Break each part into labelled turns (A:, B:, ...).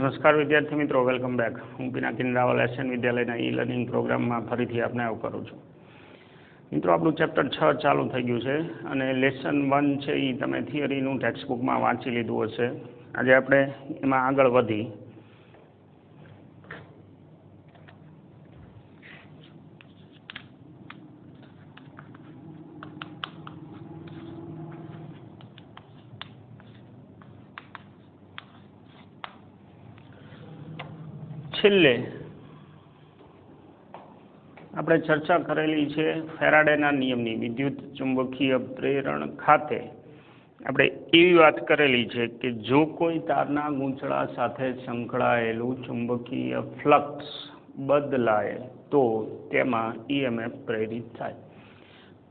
A: નમસ્કાર વિદ્યાર્થી મિત્રો, વેલકમ બેક. હું પિનાકિની રાવલ એશિયન વિદ્યાલયના ઈ લર્નિંગ પ્રોગ્રામમાં ફરીથી આપને આવકારું છું. મિત્રો, આપણું ચેપ્ટર 6 ચાલુ થઈ ગયું છે અને લેસન 1 છે એ તમે થિયરીનું ટેક્સ્ટ બુકમાં વાંચી લીધું હશે. આજે આપણે એમાં આગળ વધી છેલ્લે આપણે ચર્ચા કરેલી છે ફેરાડેના નિયમની. વિદ્યુત ચુંબકીય પ્રેરણ ખાતે આપણે એવી વાત કરેલી છે કે જો કોઈ તારના ગૂંચળા સાથે સંકળાયેલું ચુંબકીય ફ્લક્સ બદલાય તો તેમાં ઈએમએફ પ્રેરિત થાય.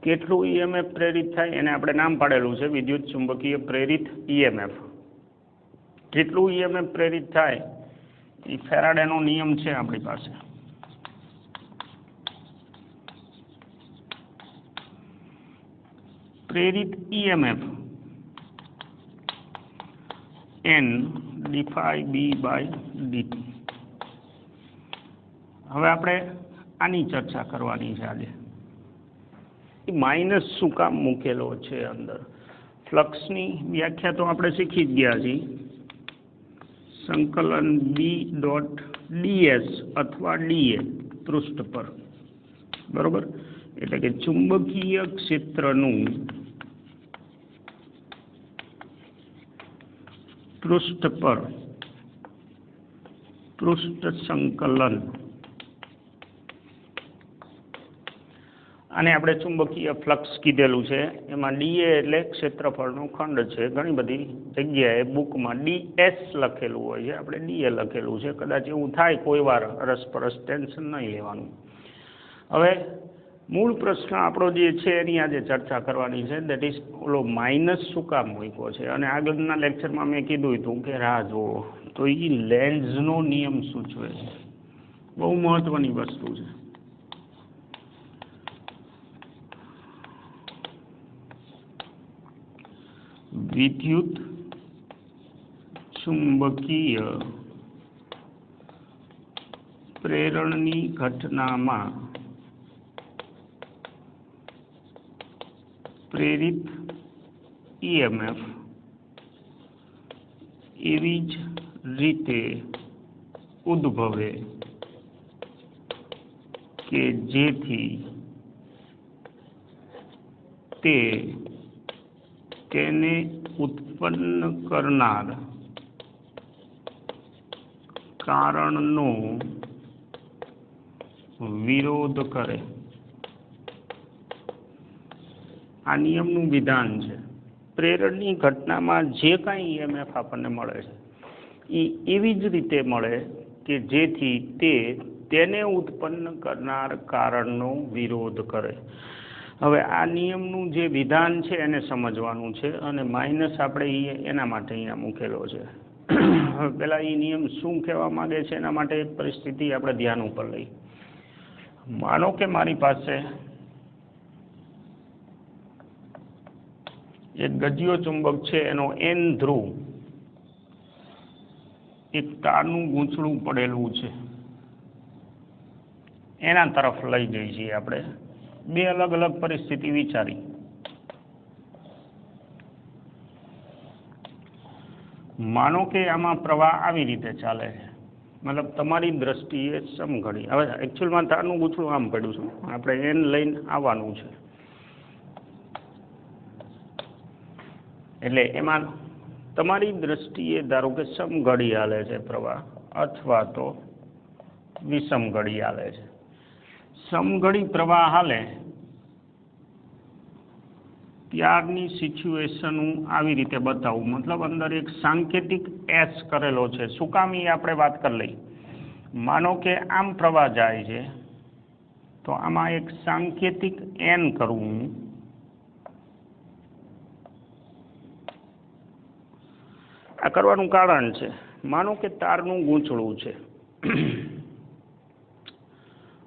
A: કેટલું ઈએમએફ પ્રેરિત થાય એને આપણે નામ પાડેલું છે વિદ્યુત ચુંબકીય પ્રેરિત ઈએમએફ. કેટલું ઈએમએફ પ્રેરિત થાય એ ફેરાડેનો નિયમ છે આપણી પાસે. પ્રેરિત ઈએમએફ N d∅b/dt. હવે આપણે આની ચર્ચા કરવાની છે આજે. માઇનસ શું કામ મૂકેલો છે અંદર? ફ્લક્સની વ્યાખ્યા તો આપણે શીખી જ ગયા છીએ. સંકલન B.ds અથવા dA પૃષ્ઠ પર, બરોબર. એટલે કે ચુંબકીય ક્ષેત્રનું પૃષ્ઠ પર પૃષ્ઠ સંકલન. આને આપણે ચુંબકીય ફ્લક્સ કીધેલું છે. એમાં dA એટલે ક્ષેત્રફળનો ખંડ છે. ઘણી બધી જગ્યાએ બુકમાં ds લખેલું હોય છે, આપણે dA લખેલું છે. કદાચ એવું થાય કોઈ વાર, અરસપરસ ટેન્શન નહીં લેવાનું. હવે મૂળ પ્રશ્ન આપણો જે છે એની આજે ચર્ચા કરવાની છે. દેટ ઇઝ ઓલો માઇનસ શું કામ મૂક્યો છે. અને આગળના લેક્ચરમાં મેં કીધું હતું કે રાહ જુઓ તો એ લેન્ઝનો નિયમ સૂચવે છે. બહુ મહત્વની વસ્તુ છે. વિદ્યુત ચુંબકીય પ્રેરણની ઘટનામાં પ્રેરિત ઈએમએફ એવી જ રીતે ઉદ્ભવે કે જેથી તેને ઉત્પન્ન કરનાર કારણનો વિરોધ કરે. આ નિયમનું વિધાન છે. પ્રેરણની ઘટનામાં જે કાંઈ ઈએમએફ આપણને મળે છે એ એવી જ રીતે મળે કે જેથી તેને ઉત્પન્ન કરનાર કારણનો વિરોધ કરે. હવે આ નિયમનું જે વિધાન છે એને સમજવાનું છે અને માઇનસ આપણે એના માટે અહીંયા મૂકેલો છે. હવે પહેલાં એ નિયમ શું કહેવા માગે છે એના માટે એક પરિસ્થિતિ આપણે ધ્યાન ઉપર લઈ. માનો કે મારી પાસે એક ગજિયો ચુંબક છે, એનો N ધ્રુવ એક તારનું ગૂંચળું પડેલું છે એના તરફ લઈ જઈએ છીએ આપણે. બે અલગ અલગ પરિસ્થિતિ વિચારી. માનો કે આમાં પ્રવાહ આવી રીતે ચાલે છે, મતલબ તમારી દ્રષ્ટિએ સમઘડી. હવે એકચ્યુઅલમાં તારનું ગૂંચળું આમ પડ્યું છે, આપણે N લઈને આવવાનું છે. એટલે એમાં તમારી દ્રષ્ટિએ ધારો કે સમઘડી હાલે છે પ્રવાહ, અથવા તો વિષમઘડી હાલે છે. સમઘડી પ્રવાહ હાલે ત્યારની સિચ્યુએશન હું આવી રીતે બતાવું. મતલબ અંદર એક સાંકેતિક S કરેલો છે. શું કામ એ આપણે વાત કરી લઈ. માનો કે આમ પ્રવાહ જાય છે તો આમાં એક સાંકેતિક N કરવું. આ કરવાનું કારણ છે, માનો કે તારનું ગૂંચળું છે,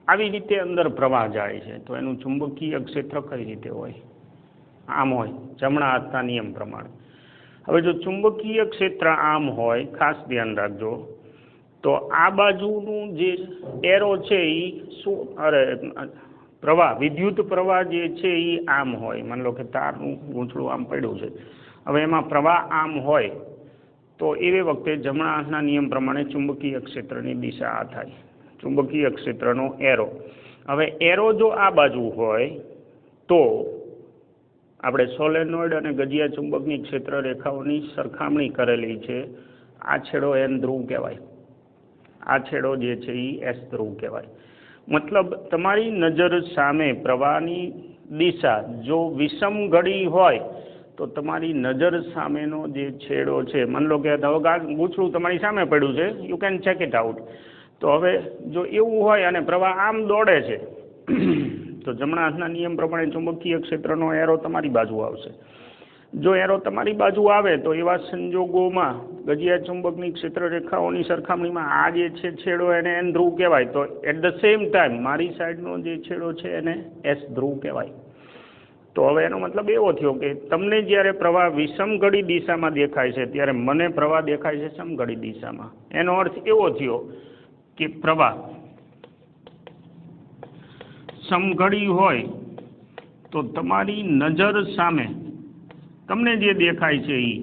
A: આવી રીતે અંદર પ્રવાહ જાય છે તો એનું ચુંબકીય ક્ષેત્ર કઈ રીતે હોય? આમ હોય, જમણા હાથના નિયમ પ્રમાણે. હવે જો ચુંબકીય ક્ષેત્ર આમ હોય, ખાસ ધ્યાન રાખજો, તો આ બાજુનું જે એરો છે એ શું પ્રવાહ વિદ્યુત પ્રવાહ જે છે એ આમ હોય, માની લો કે તારનું ગૂંચળું આમ પડ્યું છે, હવે એમાં પ્રવાહ આમ હોય તો એવી વખતે જમણા હાથના નિયમ પ્રમાણે ચુંબકીય ક્ષેત્રની દિશા આ થાય, ચુંબકીય ક્ષેત્રનો એરો. હવે એરો જો આ બાજુ હોય તો આપણે સોલેનોઇડ અને ગજિયા ચુંબકની ક્ષેત્ર રેખાઓની સરખામણી કરેલી છે. આ છેડો એન ધ્રુવ કહેવાય, આ છેડો જે છે એ એસ ધ્રુવ કહેવાય. મતલબ તમારી નજર સામે પ્રવાહની દિશા જો વિષમ ઘડી હોય તો તમારી નજર સામેનો જે છેડો છે, માની લો કે હવે ગૂંચળું તમારી સામે પડ્યું છે, you can check it out. તો હવે જો એવું હોય અને પ્રવાહ આમ દોડે છે તો જમણા હાથના નિયમ પ્રમાણે ચુંબકીય ક્ષેત્રનો એરો તમારી બાજુ આવશે. જો એરો તમારી બાજુ આવે તો એવા સંજોગોમાં ગજિયા ચુંબકની ક્ષેત્ર રેખાઓની સરખામણીમાં આ જે છે છેડો એને એન ધ્રુવ કહેવાય, તો એટ ધ સેમ ટાઈમ મારી સાઈડનો જે છેડો છે એને એસ ધ્રુવ કહેવાય. તો હવે એનો મતલબ એવો થયો કે તમને જ્યારે પ્રવાહ વિષમઘડી દિશામાં દેખાય છે ત્યારે મને પ્રવાહ દેખાય છે સમઘડી દિશામાં. એનો અર્થ એવો થયો કે પ્રવાહ સમઘડી હોય તો તમારી નજર સામે તમને જે દેખાય છે એ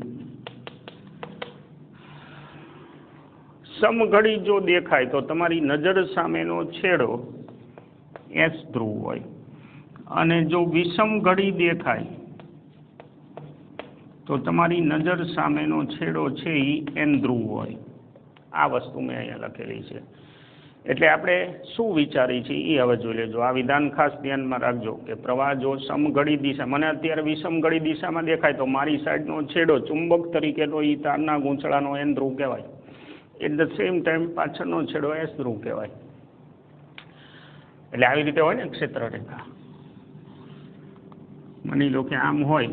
A: સમઘડી જો દેખાય તો તમારી નજર સામેનો છેડો એસ ધ્રુવ હોય, અને જો વિષમ ઘડી દેખાય તો તમારી નજર સામેનો છેડો છે એ એન ધ્રુવ હોય. આ વસ્તુ મેં અહીંયા લખેલી છે. એટલે આપણે શું વિચારી છીએ એ હવે જોઈ લેજો. આ વિધાન ખાસ ધ્યાનમાં રાખજો કે પ્રવાહ જો સમઘડી દિશા, મને અત્યારે વિષમઘડી દિશામાં દેખાય તો મારી સાઈડનો છેડો ચુંબક તરીકેનો એ તારના ગૂંચળાનો એન ધ્રુવ કહેવાય. એટ ધ સેમ ટાઈમ પાછળનો છેડો એસ ધ્રુવ કહેવાય. એટલે આવી રીતે હોય ને ક્ષેત્ર રેખા. માની લો કે આમ હોય,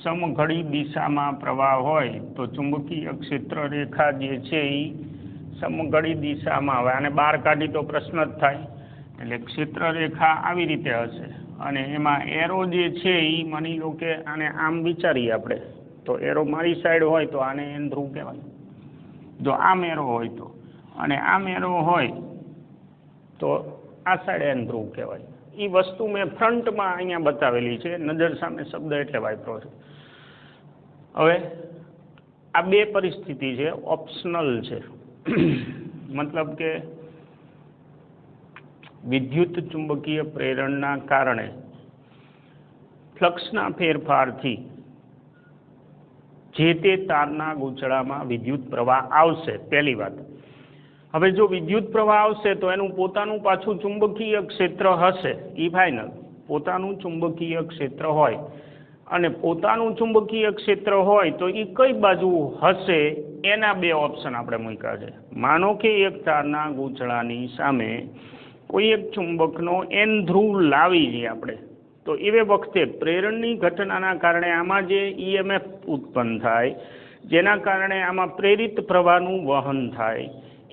A: સમઘડી દિશામાં પ્રવાહ હોય તો ચુંબકીય ક્ષેત્ર રેખા જે છે એ સમઘડી દિશામાં, હવે આને બહાર કાઢી તો પ્રશ્ન જ થાય. એટલે ક્ષેત્ર રેખા આવી રીતે હશે અને એમાં એરો જે છે એ માની લો કે આને આમ વિચારીએ આપણે, તો એરો મારી સાઈડ હોય તો આને એન ધ્રુવ કહેવાય. જો આમ એરો હોય તો, અને આમ એરો હોય તો આ સાઈડ એન ધ્રુવ કહેવાય. એ વસ્તુ મેં ફ્રન્ટમાં અહીંયા બતાવેલી છે, નજર સામે શબ્દ એટલે વાપરો છે. હવે આ બે પરિસ્થિતિ છે, ઓપ્શનલ છે. મતલબ કે વિદ્યુત ચુંબકીય પ્રેરણના કારણે ફ્લક્સના ફેરફારથી જે તે તારના ગૂંચળામાં વિદ્યુત પ્રવાહ આવશે, પહેલી વાત. હવે જો વિદ્યુત પ્રવાહ આવશે તો એનું પોતાનું પાછું ચુંબકીય ક્ષેત્ર હશે, એ ફાઇનલ. પોતાનું ચુંબકીય ક્ષેત્ર હોય અને પોતાનું ચુંબકીય ક્ષેત્ર હોય તો એ કઈ બાજુ હશે એના બે ઓપ્શન આપણે મૂક્યા છે. માનો કે એક તારના ગૂંચળાની સામે કોઈ એક ચુંબકનો એન ધ્રુવ લાવી છીએ આપણે, તો એ વખતે પ્રેરણની ઘટનાના કારણે આમાં જે ઈએમએફ ઉત્પન્ન થાય, જેના કારણે આમાં પ્રેરિત પ્રવાહનું વહન થાય,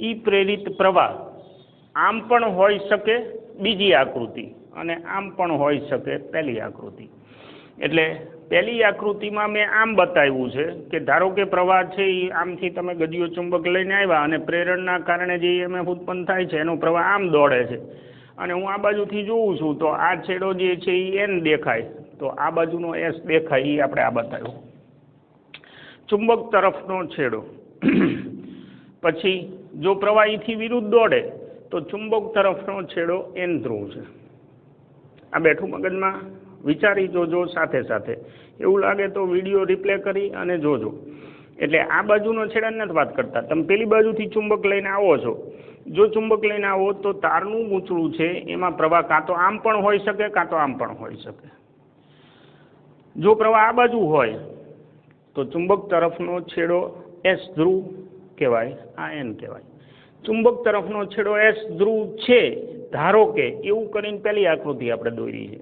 A: એ પ્રેરિત પ્રવાહ આમ પણ હોઈ શકે બીજી આકૃતિ, અને આમ પણ હોઈ શકે પહેલી આકૃતિ. એટલે પહેલી આકૃતિમાં મેં આમ બતાવ્યું છે કે ધારો કે પ્રવાહ છે એ આમથી તમે ગજિયો ચુંબક લઈને આવ્યા અને પ્રેરણના કારણે જે ઈએમએફ ઉત્પન્ન થાય છે એનો પ્રવાહ આમ દોડે છે, અને હું આ બાજુથી જોઉં છું તો આ છેડો જે છે એ એન દેખાય, તો આ બાજુનો એસ દેખાય, એ આપણે આ બતાવ્યું. ચુંબક તરફનો છેડો. પછી જો પ્રવાહ અહીંથી વિરુદ્ધ દોડે તો ચુંબક તરફનો છેડો એન ધ્રુવ છે. આ બેઠું મગજમાં વિચારી જોજો સાથે સાથે. એવું લાગે તો વિડીયો રિપ્લે કરી અને જોજો. એટલે આ બાજુનો છેડાની નથી વાત કરતા, તમે પેલી બાજુથી ચુંબક લઈને આવો છો, જો ચુંબક લઈને આવો તો તારનું ગૂંચળું છે એમાં પ્રવાહ કાં તો આમ પણ હોઈ શકે કાં તો આમ પણ હોઈ શકે. જો પ્રવાહ આ બાજુ હોય તો ચુંબક તરફનો છેડો એસ ધ્રુવ કહેવાય, આ એન કહેવાય. ચુંબક તરફનો છેડો એસ ધ્રુવ છે ધારો કે, એવું કરીને પહેલી આકૃતિ આપણે દોરી છે.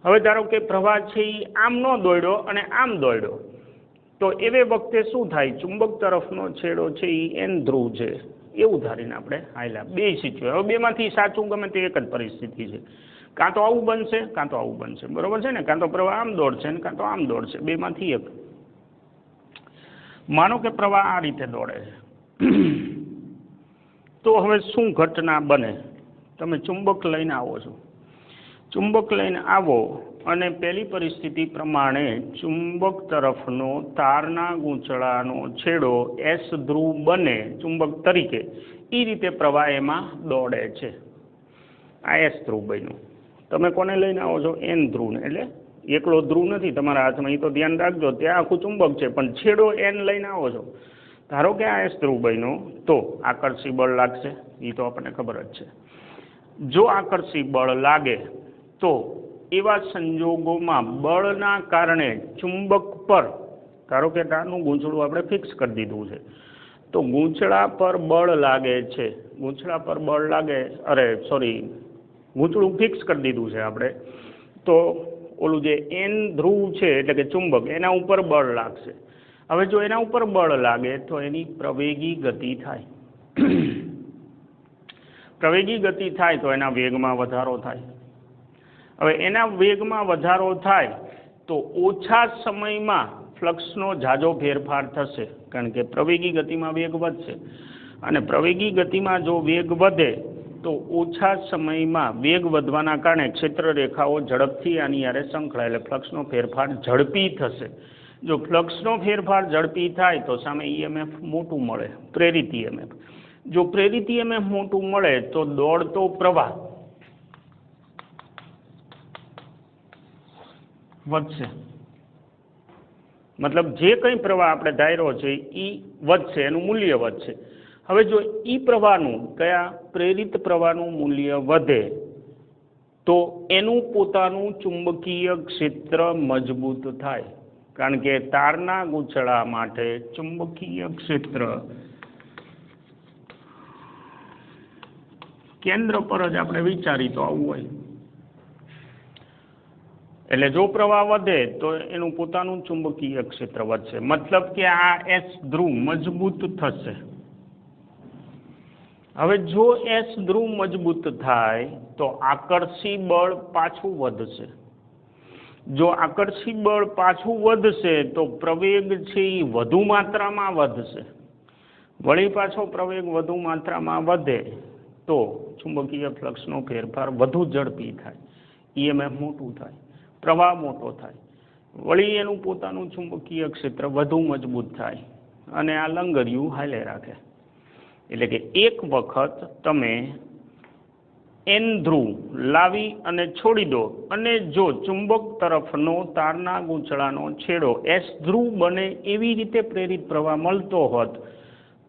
A: હવે ધારો કે પ્રવાહ છે એ આમ ન દોડ્યો અને આમ દોડ્યો, તો એવે વખતે શું થાય, ચુંબક તરફનો છેડો છે એ એન ધ્રુવ છે એવું ધારીને આપણે હાલ્યા. બે સિચ્યુએશન, હવે બેમાંથી સાચું ગમે તે એક જ પરિસ્થિતિ છે. કાં તો આવું બનશે કાં તો આવું બનશે, બરોબર છે ને? કાં તો પ્રવાહ આમ દોડશે ને કાં તો આમ દોડશે, બેમાંથી એક. માનો કે પ્રવાહ આ રીતે દોડે છે, તો હવે શું ઘટના બને? તમે ચુંબક લઈને આવો છો, ચુંબક લઈને આવો અને પહેલી પરિસ્થિતિ પ્રમાણે ચુંબક તરફનો તારના ગૂંચળાનો છેડો એસ ધ્રુવ બને ચુંબક તરીકે, એ રીતે પ્રવાહ એમાં દોડે છે. આ એસ ધ્રુવ બન્યું. તમે કોને લઈને આવો છો? એન ધ્રુવને. એટલે એકલો ધ્રુવ નથી તમારા હાથમાં, એ તો ધ્યાન રાખજો, ત્યાં આખું ચુંબક છે, પણ છેડો એન લઈને આવો છો. ધારો કે આ એસ ધ્રુવ બન્યો તો આકર્ષી બળ લાગશે, એ તો આપણને ખબર જ છે. જો આકર્ષી બળ લાગે તો એવા સંજોગોમાં બળના કારણે ચુંબક પર, ધારો કે તારનું ગૂંચળું આપણે ફિક્સ કરી દીધું છે, તો ગૂંચળા પર બળ લાગે છે, ગૂંચળા પર બળ લાગે, ગૂંચળું ફિક્સ કરી દીધું છે આપણે, તો ઓલું જે એન ધ્રુવ છે એટલે કે ચુંબક, એના ઉપર બળ લાગશે. હવે જો એના ઉપર બળ લાગે તો એની પ્રવેગી ગતિ થાય. પ્રવેગી ગતિ થાય તો એના વેગમાં વધારો થાય. હવે એના વેગમાં વધારો થાય તો ઓછા સમયમાં ફ્લક્સનો ઝાઝો ફેરફાર થશે, કારણ કે પ્રવેગી ગતિમાં વેગ વધશે, અને પ્રવેગી ગતિમાં જો વેગ વધે તો ઓછા સમયમાં વેગ વધવાના કારણે ક્ષેત્ર રેખાઓ ઝડપથી આની હારે સંકળાય, એટલે ફ્લક્સનો ફેરફાર ઝડપી થશે. જો ફ્લક્સનો ફેરફાર ઝડપી થાય તો સામે ઈએમએફ મોટું મળે, પ્રેરિત ઈએમએફ. જો પ્રેરિત ઈએમએફ મોટું મળે તો દોડતો પ્રવાહ વધશે. મતલબ જે કંઈ પ્રવાહ આપણે ધાર્યો છે એ વધશે, એનું મૂલ્ય વધશે. હવે જો એ પ્રવાહનું, કયા પ્રેરિત પ્રવાહનું મૂલ્ય વધે તો એનું પોતાનું ચુંબકીય ક્ષેત્ર મજબૂત થાય, કારણ કે તારના ગૂંચળા માટે ચુંબકીય ક્ષેત્ર કેન્દ્ર પર જ આપણે વિચારી તો આવું હોય. એટલે જો પ્રવાહ વધે તો એનું પોતાનું ચુંબકીય ક્ષેત્ર વધશે, મતલબ કે આ એસ ધ્રુવ મજબૂત થશે. હવે જો એસ ધ્રુવ મજબૂત થાય તો આકર્ષી બળ પાછું વધશે. જો આકર્ષી બળ પાછું વધશે તો પ્રવેગ છે એ વધુ માત્રામાં વધશે. વળી પાછો પ્રવેગ વધુ માત્રામાં વધે તો ચુંબકીય ફ્લક્સનો ફેરફાર વધુ ઝડપી થાય, ઈએમએફ મોટું થાય, પ્રવાહ મોટો થાય, વળી એનું પોતાનું ચુંબકીય ક્ષેત્ર વધુ મજબૂત થાય, અને આ લંગરિયું હાલે રાખે. એટલે કે એક વખત તમે એન ધ્રુવ લાવી અને છોડી દો, અને જો ચુંબક તરફનો તારના ગૂંચળાનો છેડો એસ ધ્રુવ બને એવી રીતે પ્રેરિત પ્રવાહ મળતો હોત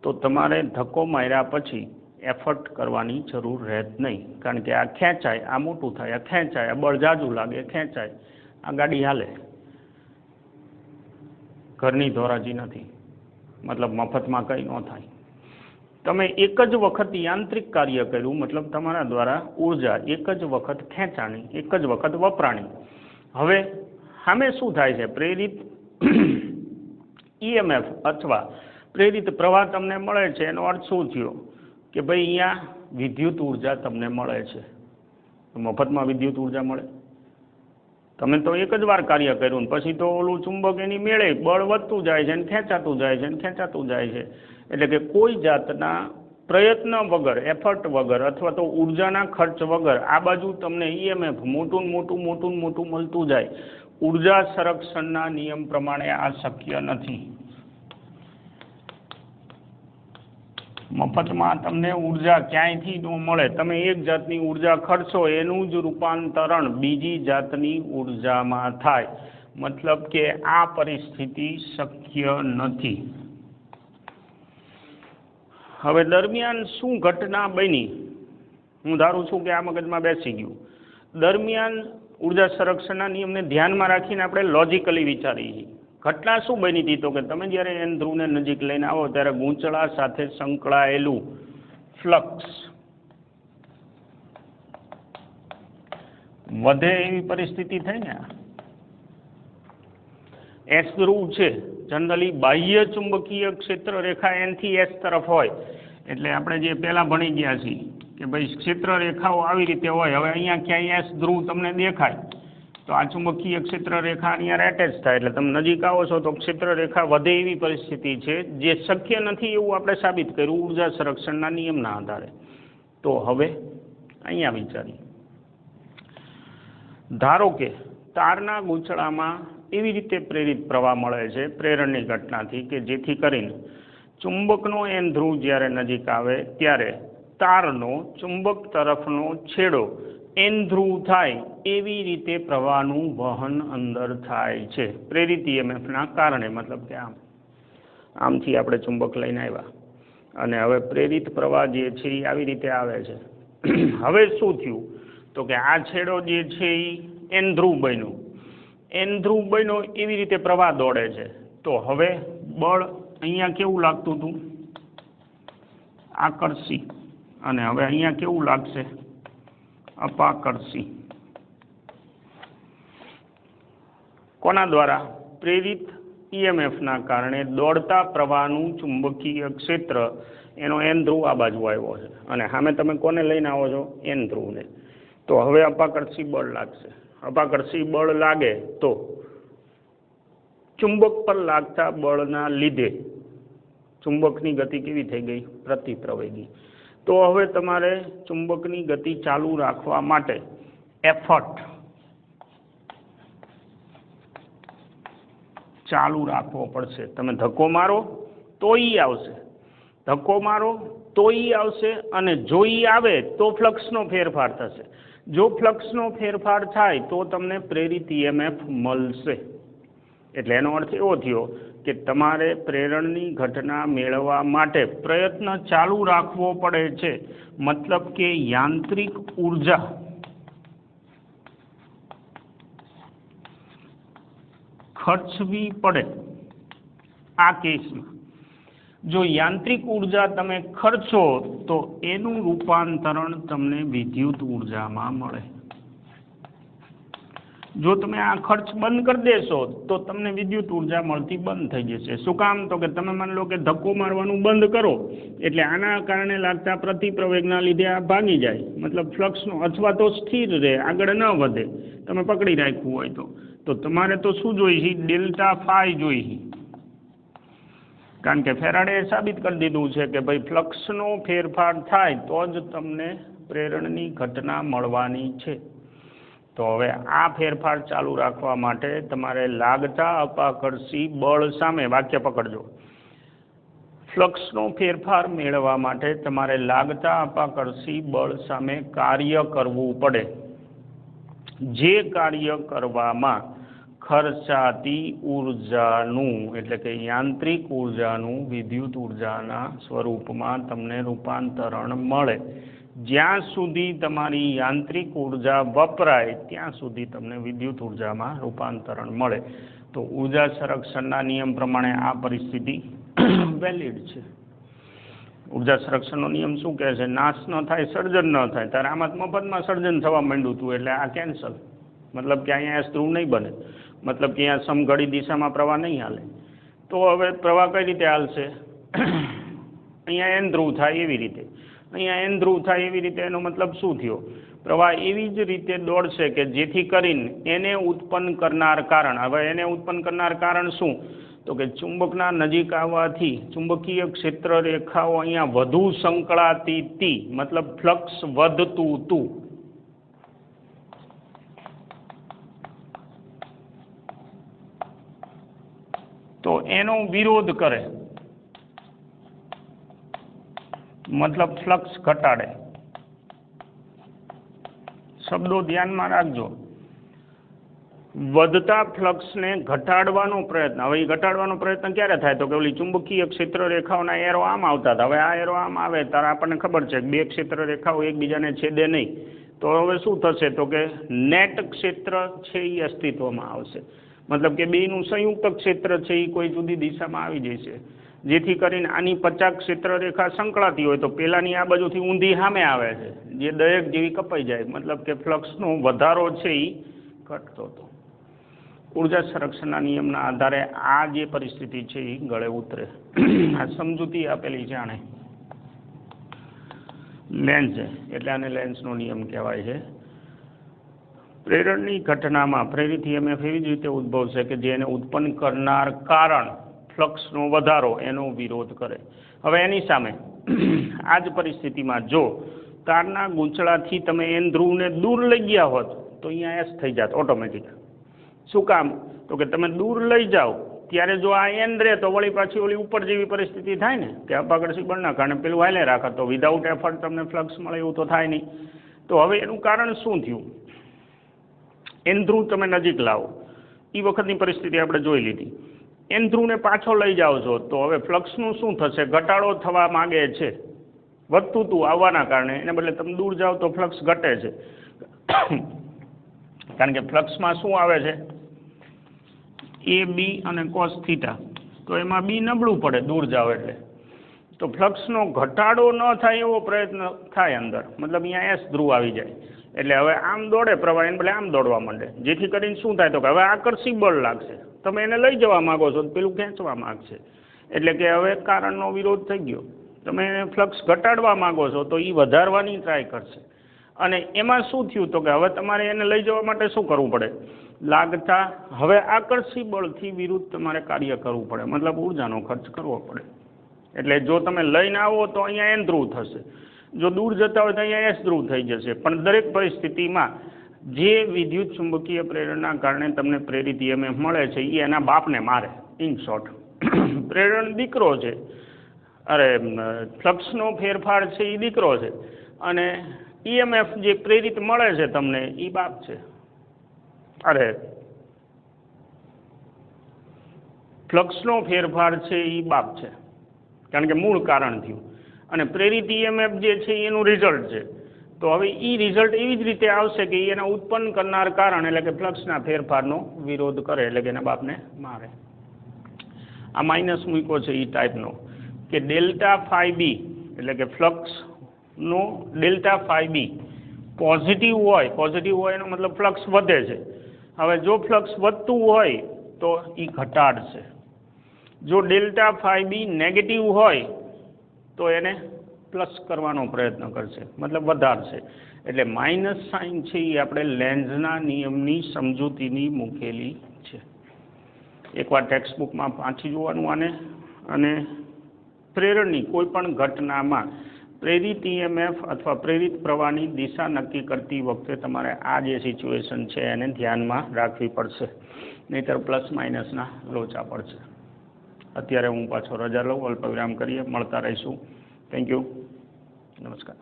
A: તો તમારે ધક્કો માર્યા પછી એફર્ટ કરવાની જરૂર રહે જ નહીં, કારણ કે આ ખેંચાય, આ મોટું થાય, આ ખેંચાય, આ બળ જાજુ લાગે, ખેંચાય, આ ગાડી હાલે. ઘરની ધોરાજી નથી, મતલબ મફતમાં કંઈ ન થાય. તમે એક જ વખત યાંત્રિક કાર્ય કર્યું, મતલબ તમારા દ્વારા ઉર્જા એક જ વખત ખેંચાણી, એક જ વખત વપરાણી. હવે સામે શું થાય છે? પ્રેરિત ઈએમએફ અથવા પ્રેરિત પ્રવાહ તમને મળે છે. એનો અર્થ શું થયો કે ભાઈ અહીંયા વિદ્યુત ઉર્જા તમને મળે છે. મફતમાં વિદ્યુત ઉર્જા મળે? તમે તો એક જ વાર કાર્ય કર્યું, પછી તો ઓલું ચુંબક એની મેળે બળ વધતું જાય છે ને ખેંચાતું જાય છે ને ખેંચાતું જાય છે. એટલે કે કોઈ જાતના પ્રયત્ન વગર, એફર્ટ વગર, અથવા તો ઉર્જાના ખર્ચ વગર આ બાજુ તમને ઈએમએફ મોટું મોટું મળતું જાય. ઉર્જા સંરક્ષણના નિયમ પ્રમાણે આ શક્ય નથી. મફતમાં તમને ઉર્જા ક્યાંયથી ન મળે. તમે એક જાતની ઉર્જા ખર્ચો, એનું જ રૂપાંતરણ બીજી જાતની ઉર્જામાં થાય. મતલબ કે આ પરિસ્થિતિ શક્ય નથી. હવે દરમિયાન શું ઘટના બની? હું ધારું છું કે આ મગજમાં બેસી ગયું. દરમિયાન ઉર્જા સંરક્ષણના નિયમને ધ્યાનમાં રાખીને આપણે લોજિકલી વિચારીએ છીએ. ઘટના શું બની હતી? તો કે તમે જ્યારે એન ધ્રુવને નજીક લઈને આવો ત્યારે ગૂંચળા સાથે સંકળાયેલું ફ્લક્સ વધે એવી પરિસ્થિતિ થઈ ને. એસ ધ્રુવ છે, જનરલી બાહ્ય ચુંબકીય ક્ષેત્ર રેખા એનથી એસ તરફ હોય. એટલે આપણે જે પહેલાં ભણી ગયા છીએ કે ભાઈ ક્ષેત્ર રેખાઓ આવી રીતે હોય. હવે અહીંયા ક્યાંય એસ ધ્રુવ તમને દેખાય તો આ ચુંબકીય ક્ષેત્ર રેખા અહીંયા એટેચ થાય એટલે તમે નજીક આવો છો તો ક્ષેત્ર રેખા વધે એવી પરિસ્થિતિ છે, જે શક્ય નથી એવું આપણે સાબિત કર્યું ઉર્જા સંરક્ષણના નિયમના આધારે. તો હવે અહીંયા વિચારીએ, ધારો કે તારના ગૂંચળામાં એવી રીતે પ્રેરિત પ્રવાહ મળે છે પ્રેરણની ઘટનાથી કે જેથી કરીને ચુંબકનો એન ધ્રુવ જ્યારે નજીક આવે ત્યારે તારનો ચુંબક તરફનો છેડો એન ધ્રુવ થાય એવી રીતે પ્રવાહનું વહન અંદર થાય છે પ્રેરિત EMFના કારણે. મતલબ કે આમથી આપણે ચુંબક લઈને આવ્યા અને હવે પ્રેરિત પ્રવાહ જે છે એ આવી રીતે આવે છે. હવે શું થયું તો કે આ છેડો જે છે એ એન ધ્રુવ બન્યું, એન ધ્રુવ બન્યો એવી રીતે પ્રવાહ દોડે છે. તો હવે બળ અહીંયા કેવું લાગતું હતું, આકર્ષી, અને હવે અહીંયા કેવું લાગશે, અપાકર્ષી. કોના દ્વારા? પ્રેરિત EMFના કારણે દોડતા પ્રવાહનું ચુંબકીય ક્ષેત્ર એનો એન ધ્રુવ આ બાજુ આવ્યો છે અને સામે તમે કોને લઈને આવો છો, એન ધ્રુવને. તો હવે અપાકર્ષી બળ લાગશે. અપાકર્ષી બળ લાગે તો ચુંબક પર લાગતા બળના લીધે ચુંબકની ગતિ કેવી થઈ ગઈ, પ્રતિપ્રવેગી. તો હવે તમારે ચુંબકની ગતિ ચાલુ રાખવા માટે એફર્ટ ચાલુ રાખવો પડશે. તમે ધક્કો મારો તો ઈ આવશે, ધક્કો મારો તો ઈ આવશે, અને જો ઈ આવે તો ફ્લક્સનો ફેરફાર થશે. જો ફ્લક્સનો ફેરફાર થાય તો તમને પ્રેરિત EMF મળશે. એટલે એનો અર્થ એવો થયો કે તમારે પ્રેરણની ઘટના મેળવવા માટે પ્રયત્ન ચાલુ રાખવો પડે છે. મતલબ કે યાંત્રિક ઉર્જા ખર્ચવી પડે. આ કેસમાં જો યાંત્રિક ઉર્જા તમે ખર્ચો તો એનું રૂપાંતરણ તમને વિદ્યુત ઉર્જામાં મળે. જો તમે આ ખર્ચ બંધ કરી દેશો તો તમને વિદ્યુત ઉર્જા મળતી બંધ થઈ જશે. શું કામ? તો કે તમે માની લો કે ધક્કો મારવાનું બંધ કરો એટલે આના કારણે લાગતા પ્રતિપ્રવેગના લીધે આ ભાગી જાય, મતલબ ફ્લક્સનો, અથવા તો સ્થિર રહે, આગળ ન વધે. તમે પકડી રાખ્યું હોય તો તમારે તો શું જોઈશે, ડેલ્ટા ફાઈ જોઈશે. કારણ કે ફેરાડે સાબિત કરી દીધું છે કે ભાઈ ફ્લક્સનો ફેરફાર થાય તો જ તમને પ્રેરણની ઘટના મળવાની છે. તો હવે આ ફેરફાર ચાલુ રાખવા માટે તમારે લાગતા અપાકર્ષી બળ સામે, વાક્ય પકડજો, ફ્લક્સનો ફેરફાર મેળવવા માટે તમારે લાગતા અપાકર્ષી બળ સામે કાર્ય કરવું પડે. જે કાર્ય કરવામાં ખર્ચાતી ઉર્જાનું, એટલે કે યાંત્રિક ઉર્જાનું વિદ્યુત ઉર્જાના સ્વરૂપમાં તમને રૂપાંતરણ મળે. જ્યાં સુધી તમારી યાંત્રિક ઉર્જા વપરાય ત્યાં સુધી તમને વિદ્યુત ઉર્જામાં રૂપાંતરણ મળે. તો ઉર્જા સંરક્ષણના નિયમ પ્રમાણે આ પરિસ્થિતિ વેલિડ છે. ઉર્જા સંરક્ષણનો નિયમ શું કહે છે? નાશ ન થાય, સર્જન ન થાય. ત્યારે આમાં મફતમાં સર્જન થવા માંડ્યું હતું એટલે આ કેન્સલ. મતલબ કે અહીંયા ધ્રુવ નહીં બને, મતલબ કે અહીંયા સમઘડી દિશામાં પ્રવાહ નહીં હાલે. તો હવે પ્રવાહ કઈ રીતે હાલશે? અહીંયા એન ધ્રુવ થાય એવી રીતે, અહીંયા એન ધ્રુવ થાય એવી રીતે. એનો મતલબ શું થયો? પ્રવાહ એવી જ રીતે દોડશે કે જેથી કરીને એને ઉત્પન્ન કરનાર કારણ, હવે એને ઉત્પન્ન કરનાર કારણ શું? તો કે ચુંબકના નજીક આવવાથી ચુંબકીય ક્ષેત્ર રેખાઓ અહીંયા વધુ સંકળાતી હતી, મતલબ ફ્લક્સ વધતું હતું. તો એનો વિરોધ કરે, મતલબ ફ્લક્સ ઘટાડે. શબ્દો ધ્યાનમાં રાખજો. વધતા ફ્લક્સને ઘટાડવાનો પ્રયત્ન. હવે એ ઘટાડવાનો પ્રયત્ન ક્યારે થાય? તો કે ઓલી ચુંબકીય ક્ષેત્ર રેખાઓના એરો આમ આવતા હતા, હવે આ એરો આમ આવે ત્યારે આપણને ખબર છે કે બે ક્ષેત્ર રેખાઓ એકબીજાને છેદે નહીં. તો હવે શું થશે? તો કે નેટ ક્ષેત્ર છે એ અસ્તિત્વમાં આવશે. મતલબ કે બેનું સંયુક્ત ક્ષેત્ર છે એ કોઈ જુદી દિશામાં આવી જશે, જેથી કરીને આની 50 ક્ષેત્ર રેખા સંકળાતી હોય તો પેલાની આ બાજુથી ઊંધી સામે આવે છે, જે દરેક જેવી કપાઈ જાય. મતલબ કે ફ્લક્સનો વધારો છે એ ઘટતો હતો. ઉર્જા સંરક્ષણના નિયમના આધારે આ જે પરિસ્થિતિ છે એ ગળે ઉતરે. આ સમજૂતી આપેલી છે આને. લેન્સ છે એટલે આને લેન્સનો નિયમ કહેવાય છે. પ્રેરણની ઘટનામાં પ્રેરિત EMF એવી જ રીતે ઉદ્ભવશે કે જેને ઉત્પન્ન કરનાર કારણ ફ્લક્સનો વધારો એનો વિરોધ કરે. હવે એની સામે આ જ પરિસ્થિતિમાં જો તારના ગૂંચળાથી તમે એન ધ્રુવને દૂર લઈ ગયા હોત તો અહીંયા એસ થઈ જાત ઓટોમેટિક. શું કામ? તો કે તમે દૂર લઈ જાઓ ત્યારે જો આ એન રહે તો વળી પાછી ઓલી ઉપર જેવી પરિસ્થિતિ થાય ને કે અપાકર્ષી બળના કારણે પેલું હાલે રાખે તો વિધાઉટ એફર્ટ તમને ફ્લક્સ મળે એવું તો થાય નહીં. તો હવે એનું કારણ શું થયું? એન ધ્રુવ તમે નજીક લાવો, એ વખતની પરિસ્થિતિ આપણે જોઈ લીધી. એન ધ્રુવને પાછો લઈ જાઓ છો તો હવે ફ્લક્સનું શું થશે? ઘટાડો થવા માગે છે. વધતું તું આવવાના કારણે એને બદલે તમે દૂર જાઓ તો ફ્લક્સ ઘટે છે. કારણ કે ફ્લક્સમાં શું આવે છે? એ બી અને કોસ થીટા. તો એમાં બી નબળું પડે દૂર જાઓ એટલે. તો ફ્લક્સનો ઘટાડો ન થાય એવો પ્રયત્ન થાય અંદર, મતલબ અહીંયા એસ ધ્રુવ આવી જાય. એટલે હવે આમ દોડે પ્રવાહ એને બદલે આમ દોડવા માંડે, જેથી કરીને શું થાય તો કે હવે આકર્ષી બળ લાગશે. તમે એને લઈ જવા માગો છો પેલું ખેંચવા માગશે. એટલે કે હવે કારણનો વિરોધ થઈ ગયો. તમે એને ફ્લક્સ ઘટાડવા માગો છો તો એ વધારવાની ટ્રાય કરશે. અને એમાં શું થયું તો કે હવે તમારે એને લઈ જવા માટે શું કરવું પડે? લાગતા હવે આકર્ષી બળથી વિરુદ્ધ તમારે કાર્ય કરવું પડે, મતલબ ઉર્જાનો ખર્ચ કરવો પડે. એટલે જો તમે લઈને આવો તો અહીંયા એન ધ્રુવ થશે, જો દૂર જતા હોય તો અહીંયા એસ ધ્રુવ થઈ જશે. પણ દરેક પરિસ્થિતિમાં જે વિદ્યુત ચુંબકીય પ્રેરણના કારણે તમને પ્રેરિત EMF મળે છે એ એના બાપને મારે. ઇન શોર્ટ, પ્રેરણ દીકરો છે, અરે ફ્લક્સનો ફેરફાર છે એ દીકરો છે, અને EMF જે પ્રેરિત મળે છે તમને એ બાપ છે. અરે ફ્લક્સનો ફેરફાર છે એ બાપ છે, કારણ કે મૂળ કારણ થયું. અને પ્રેરિત EMF જે છે એનું રિઝલ્ટ છે. તો હવે એ રિઝલ્ટ એવી જ રીતે આવશે કે એના ઉત્પન્ન કરનાર કારણ એટલે કે ફ્લક્સના ફેરફારનો વિરોધ કરે, એટલે કે એના બાપને મારે. આ માઇનસ મૂક્યો છે એ ટાઈપનો કે ડેલ્ટા ફાઈ બી એટલે કે ફ્લક્સનો ડેલ્ટા ફાઈ બી પોઝિટિવ હોય એનો મતલબ ફ્લક્સ વધે છે. હવે જો ફ્લક્સ વધતું હોય તો એ ઘટાડશે. જો ડેલ્ટા ફાઈ બી નેગેટિવ હોય તો એને પ્લસ કરવાનો પ્રયત્ન કરશે, મતલબ વધારશે. એટલે માઇનસ સાઇન છે એ આપણે લેન્ઝના નિયમની સમજૂતીની મૂકેલી છે. એકવાર ટેક્સ્ટ બુકમાં પાછી જોવાનું આને. અને પ્રેરણની કોઈ પણ ઘટનામાં પ્રેરિત EMF અથવા પ્રેરિત પ્રવાહની દિશા નક્કી કરતી વખતે તમારે આ જે સિચ્યુએશન છે એને ધ્યાનમાં રાખવી પડશે, નહીંતર પ્લસ માઇનસના લોચા પડશે. અત્યારે હું પાછો રજા લઉં, અલ્પવિરામ કરીએ, મળતા રહીશું. Thank you. નમસ્કાર.